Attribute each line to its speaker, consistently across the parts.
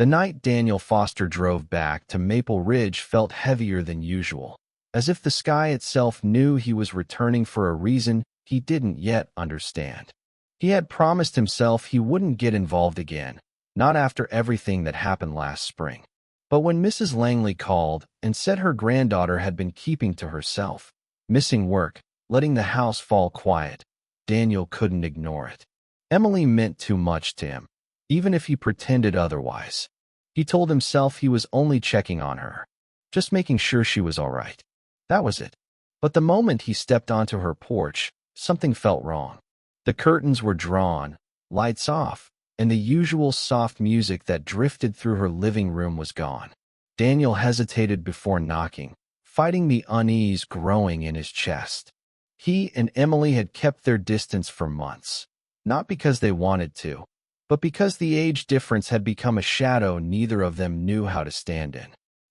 Speaker 1: The night Daniel Foster drove back to Maple Ridge felt heavier than usual, as if the sky itself knew he was returning for a reason he didn't yet understand. He had promised himself he wouldn't get involved again, not after everything that happened last spring. But when Mrs. Langley called and said her granddaughter had been keeping to herself, missing work, letting the house fall quiet, Daniel couldn't ignore it. Emily meant too much to him, even if he pretended otherwise. He told himself he was only checking on her, just making sure she was all right. That was it. But the moment he stepped onto her porch, something felt wrong. The curtains were drawn, lights off, and the usual soft music that drifted through her living room was gone. Daniel hesitated before knocking, fighting the unease growing in his chest. He and Emily had kept their distance for months, not because they wanted to, but because the age difference had become a shadow neither of them knew how to stand in.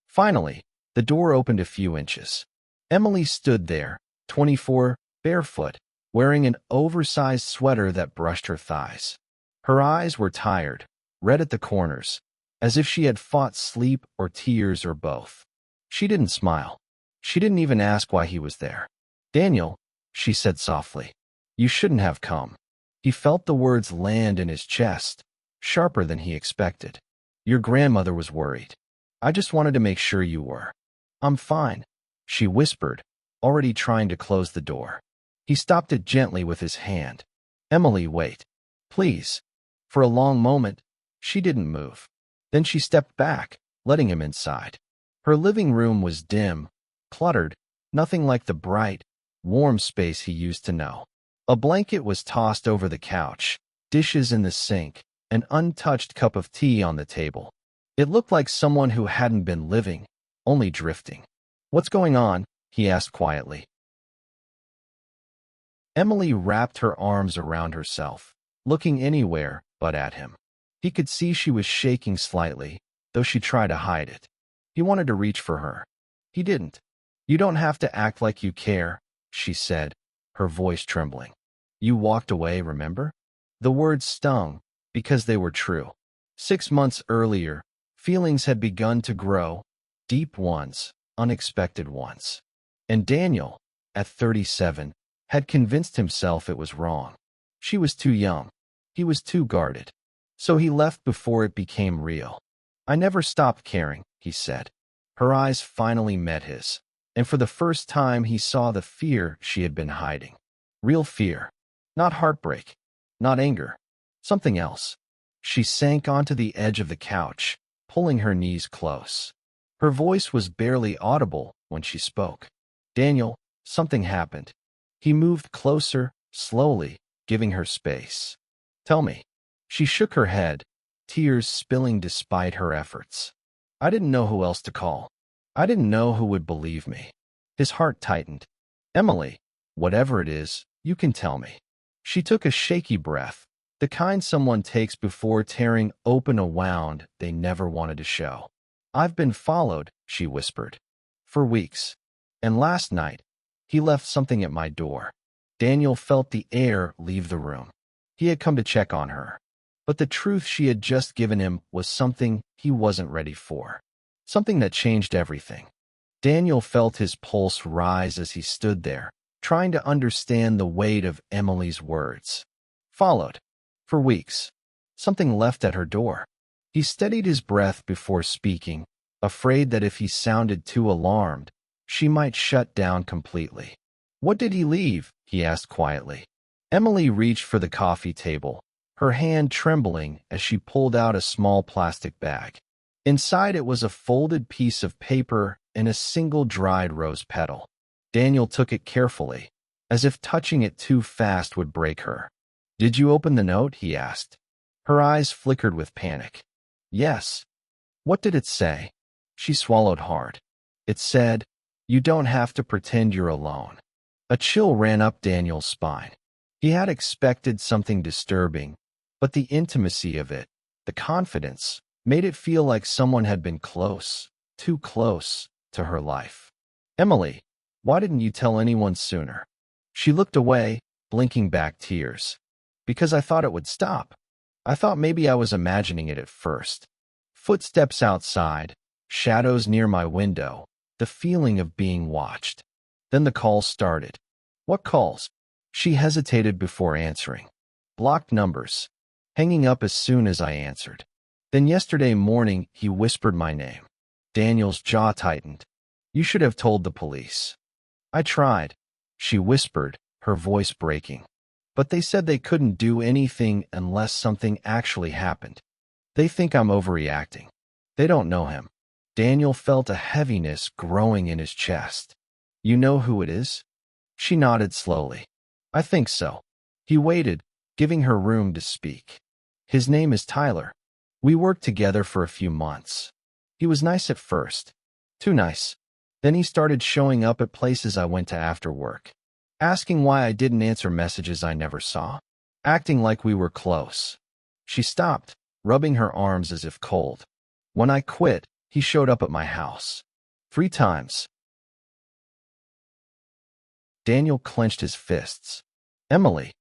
Speaker 1: Finally, the door opened a few inches. Emily stood there, 24, barefoot, wearing an oversized sweater that brushed her thighs. Her eyes were tired, red at the corners, as if she had fought sleep or tears or both. She didn't smile. She didn't even ask why he was there. "Daniel," she said softly, "you shouldn't have come." He felt the words land in his chest, sharper than he expected. "Your grandmother was worried. I just wanted to make sure you were." "I'm fine," she whispered, already trying to close the door. He stopped it gently with his hand. "Emily, wait. Please." For a long moment, she didn't move. Then she stepped back, letting him inside. Her living room was dim, cluttered, nothing like the bright, warm space he used to know. A blanket was tossed over the couch, dishes in the sink, an untouched cup of tea on the table. It looked like someone who hadn't been living, only drifting. "What's going on?" he asked quietly. Emily wrapped her arms around herself, looking anywhere but at him. He could see she was shaking slightly, though she tried to hide it. He wanted to reach for her. He didn't. "You don't have to act like you care," she said, her voice trembling. "You walked away, remember?" The words stung, because they were true. 6 months earlier, feelings had begun to grow, deep ones, unexpected ones. And Daniel, at 37, had convinced himself it was wrong. She was too young. He was too guarded. So he left before it became real. "I never stopped caring," he said. Her eyes finally met his, and for the first time he saw the fear she had been hiding. Real fear. Not heartbreak. Not anger. Something else. She sank onto the edge of the couch, pulling her knees close. Her voice was barely audible when she spoke. "Daniel, something happened." He moved closer, slowly, giving her space. "Tell me." She shook her head, tears spilling despite her efforts. "I didn't know who else to call. I didn't know who would believe me." His heart tightened. "Emily, whatever it is, you can tell me." She took a shaky breath, the kind someone takes before tearing open a wound they never wanted to show. "I've been followed," she whispered, "for weeks. And last night, he left something at my door." Daniel felt the air leave the room. He had come to check on her. But the truth she had just given him was something he wasn't ready for. Something that changed everything. Daniel felt his pulse rise as he stood there, trying to understand the weight of Emily's words. "Followed. For weeks. Something left at her door." He steadied his breath before speaking, afraid that if he sounded too alarmed, she might shut down completely. "What did he leave?" he asked quietly. Emily reached for the coffee table, her hand trembling as she pulled out a small plastic bag. Inside it was a folded piece of paper and a single dried rose petal. Daniel took it carefully, as if touching it too fast would break her. "Did you open the note?" he asked. Her eyes flickered with panic. "Yes." "What did it say?" She swallowed hard. It said, "You don't have to pretend you're alone." A chill ran up Daniel's spine. He had expected something disturbing, but the intimacy of it, the confidence, made it feel like someone had been close, too close, to her life. "Emily, why didn't you tell anyone sooner?" She looked away, blinking back tears. "Because I thought it would stop. I thought maybe I was imagining it at first." Footsteps outside, shadows near my window, the feeling of being watched. Then the calls started. What calls? She hesitated before answering. Blocked numbers. Hanging up as soon as I answered. Then yesterday morning, he whispered my name. Daniel's jaw tightened. You should have told the police. I tried, she whispered, her voice breaking. But they said they couldn't do anything unless something actually happened. They think I'm overreacting. They don't know him. Daniel felt a heaviness growing in his chest. You know who it is? She nodded slowly. I think so. He waited, giving her room to speak. His name is Tyler. We worked together for a few months. He was nice at first. Too nice. Then he started showing up at places I went to after work, asking why I didn't answer messages I never saw, acting like we were close. She stopped, rubbing her arms as if cold. When I quit, he showed up at my house. 3 times. Daniel clenched his fists. Emily.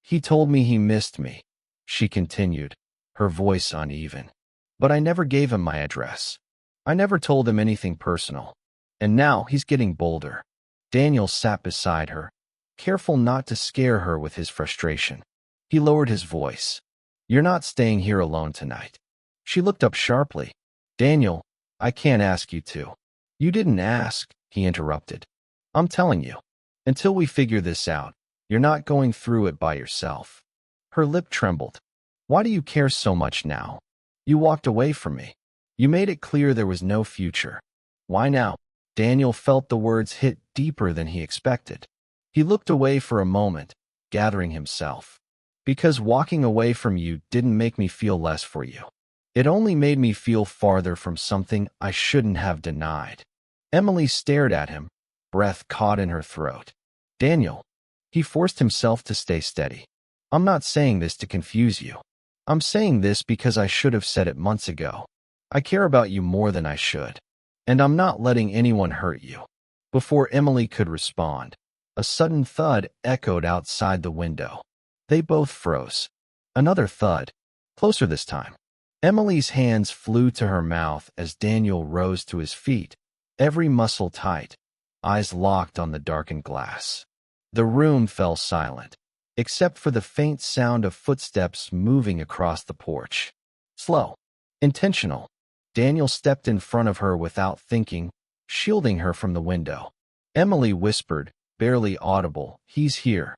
Speaker 1: He told me he missed me, she continued, her voice uneven. But I never gave him my address. I never told him anything personal. And now he's getting bolder. Daniel sat beside her, careful not to scare her with his frustration. He lowered his voice. You're not staying here alone tonight. She looked up sharply. Daniel, I can't ask you to. You didn't ask, he interrupted. I'm telling you. Until we figure this out, you're not going through it by yourself. Her lip trembled. Why do you care so much now? You walked away from me. You made it clear there was no future. Why now? Daniel felt the words hit deeper than he expected. He looked away for a moment, gathering himself. Because walking away from you didn't make me feel less for you. It only made me feel farther from something I shouldn't have denied. Emily stared at him, breath caught in her throat. Daniel. He forced himself to stay steady. I'm not saying this to confuse you. I'm saying this because I should have said it months ago. I care about you more than I should. And I'm not letting anyone hurt you. Before Emily could respond, a sudden thud echoed outside the window. They both froze. Another thud, closer this time. Emily's hands flew to her mouth as Daniel rose to his feet, every muscle tight, eyes locked on the darkened glass. The room fell silent, except for the faint sound of footsteps moving across the porch. Slow, intentional. Daniel stepped in front of her without thinking, shielding her from the window. Emily whispered, barely audible, he's here.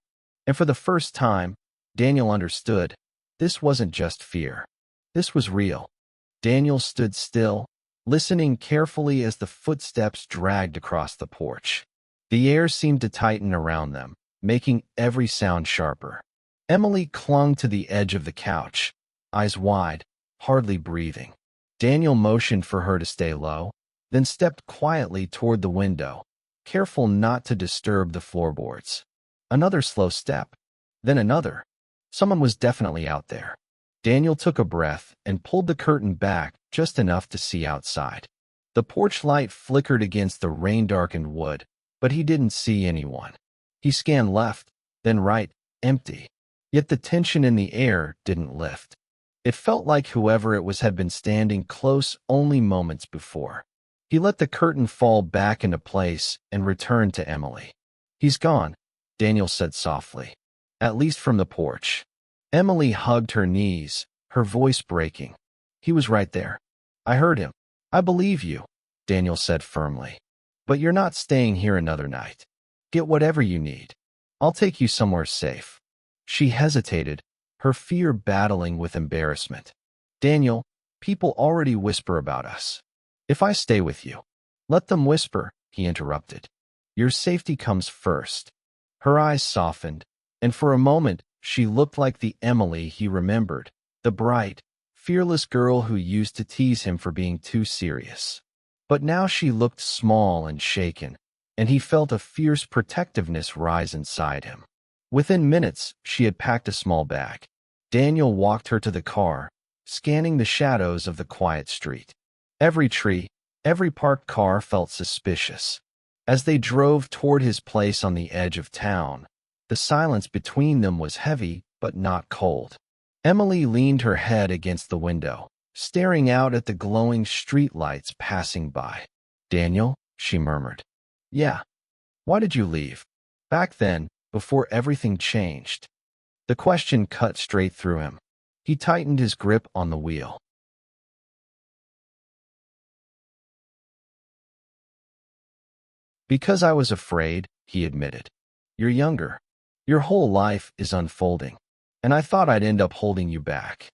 Speaker 1: And for the first time, Daniel understood. This wasn't just fear. This was real. Daniel stood still, listening carefully as the footsteps dragged across the porch. The air seemed to tighten around them, making every sound sharper. Emily clung to the edge of the couch, eyes wide, hardly breathing. Daniel motioned for her to stay low, then stepped quietly toward the window, careful not to disturb the floorboards. Another slow step, then another. Someone was definitely out there. Daniel took a breath and pulled the curtain back just enough to see outside. The porch light flickered against the rain-darkened wood, but he didn't see anyone. He scanned left, then right, empty. Yet the tension in the air didn't lift. It felt like whoever it was had been standing close only moments before. He let the curtain fall back into place and returned to Emily. He's gone, Daniel said softly. At least from the porch. Emily hugged her knees, her voice breaking. He was right there. I heard him. I believe you, Daniel said firmly. But you're not staying here another night. Get whatever you need. I'll take you somewhere safe. She hesitated, her fear battling with embarrassment. Daniel, people already whisper about us. If I stay with you, let them whisper, he interrupted. Your safety comes first. Her eyes softened, and for a moment, she looked like the Emily he remembered, the bright, fearless girl who used to tease him for being too serious. But now she looked small and shaken, and he felt a fierce protectiveness rise inside him. Within minutes, she had packed a small bag. Daniel walked her to the car, scanning the shadows of the quiet street. Every tree, every parked car felt suspicious. As they drove toward his place on the edge of town, the silence between them was heavy but not cold. Emily leaned her head against the window, staring out at the glowing streetlights passing by. "Daniel," she murmured. "Yeah. Why did you leave?" Back then, before everything changed. The question cut straight through him. He tightened his grip on the wheel. "Because I was afraid," he admitted. "You're younger. Your whole life is unfolding. And I thought I'd end up holding you back."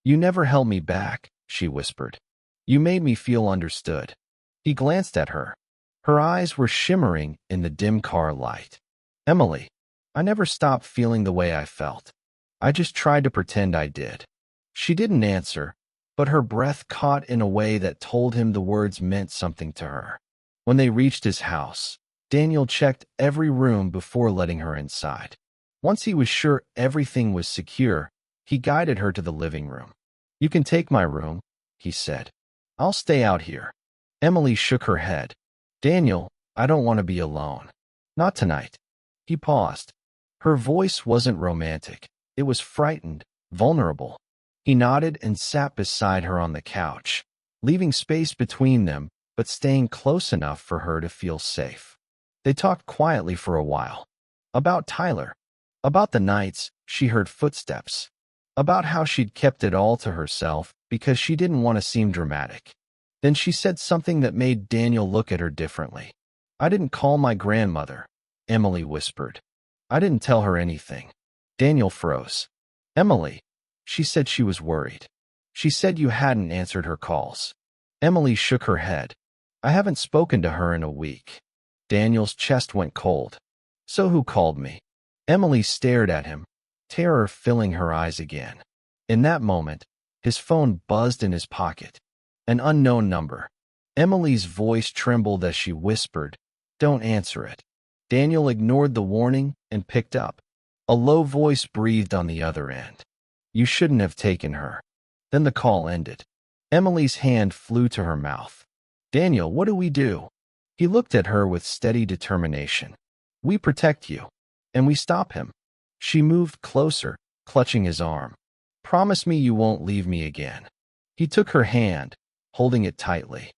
Speaker 1: "You never held me back," she whispered. "You made me feel understood." He glanced at her. Her eyes were shimmering in the dim car light. "Emily, I never stopped feeling the way I felt. I just tried to pretend I did." She didn't answer, but her breath caught in a way that told him the words meant something to her. When they reached his house, Daniel checked every room before letting her inside. Once he was sure everything was secure, he guided her to the living room. "You can take my room," he said. "I'll stay out here." Emily shook her head. "Daniel, I don't want to be alone. Not tonight." He paused. Her voice wasn't romantic. It was frightened, vulnerable. He nodded and sat beside her on the couch, leaving space between them, but staying close enough for her to feel safe. They talked quietly for a while. About Tyler. About the nights she heard footsteps. About how she'd kept it all to herself because she didn't want to seem dramatic. Then she said something that made Daniel look at her differently. "I didn't call my grandmother," Emily whispered. "I didn't tell her anything." Daniel froze. "Emily." She said she was worried. "She said you hadn't answered her calls." Emily shook her head. "I haven't spoken to her in a week." Daniel's chest went cold. "So who called me?" Emily stared at him, terror filling her eyes again. In that moment, his phone buzzed in his pocket. An unknown number. Emily's voice trembled as she whispered, "Don't answer it." Daniel ignored the warning and picked up. A low voice breathed on the other end. "You shouldn't have taken her." Then the call ended. Emily's hand flew to her mouth. "Daniel, what do we do?" He looked at her with steady determination. "We protect you. And we stop him." She moved closer, clutching his arm. "Promise me you won't leave me again." He took her hand, holding it tightly.